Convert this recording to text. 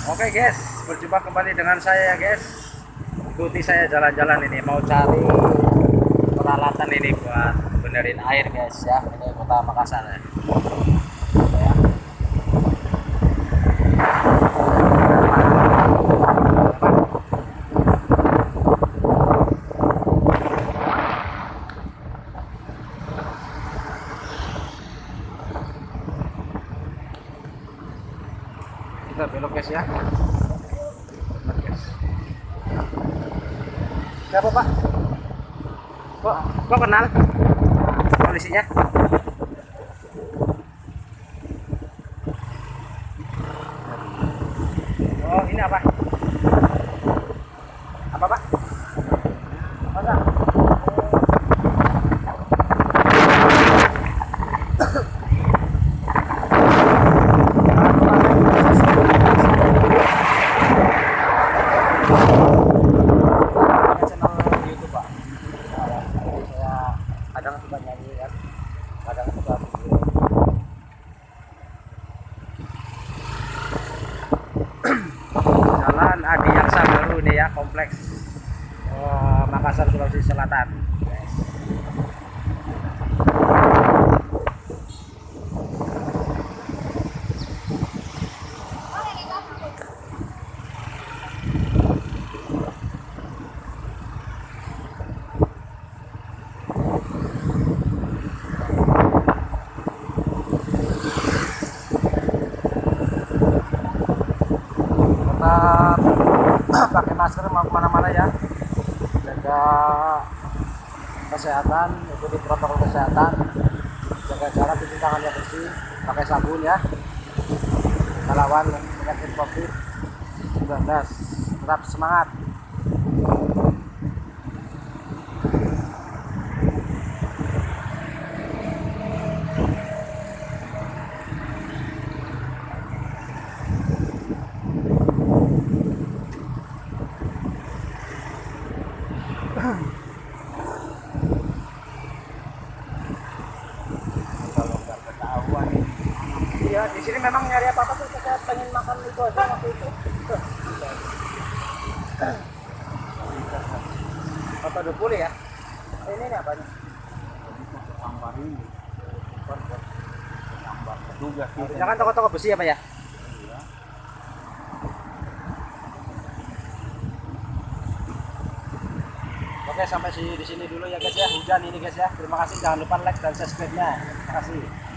Oke guys, berjumpa kembali dengan saya ya guys. Ikuti saya jalan-jalan ini, mau cari peralatan ini buat benerin air guys ya. Ini kota Makassar ya. Ya. Kita belok guys ya. Siapa Pak? Kok kenal polisinya? Oh ini apa? Apa Pak? Apa? Kadang suka nyanyi kan, kadang suka video. Jalan Adi Yaksa baru nih ya, kompleks Makassar Sulawesi Selatan guys. Pakai masker mau kemana-mana ya, jaga kesehatan, ikuti protokol kesehatan, jaga jarak, cuci tangan yang bersih, pakai sabun ya, kita lawan penyakit COVID-19. Tetap semangat. Kalau nggak ketahuan iya di sini memang nyari apa-apa tuh kita pengen makan itu aja waktu itu. Foto 20 ya. Ini apa nih? Gambar ini. Gambar petugas. Jangan toko-toko besi apa ya? Oke, sampai di sini dulu ya guys ya. Hujan ini guys ya. Terima kasih, jangan lupa like dan subscribe-nya. Terima kasih.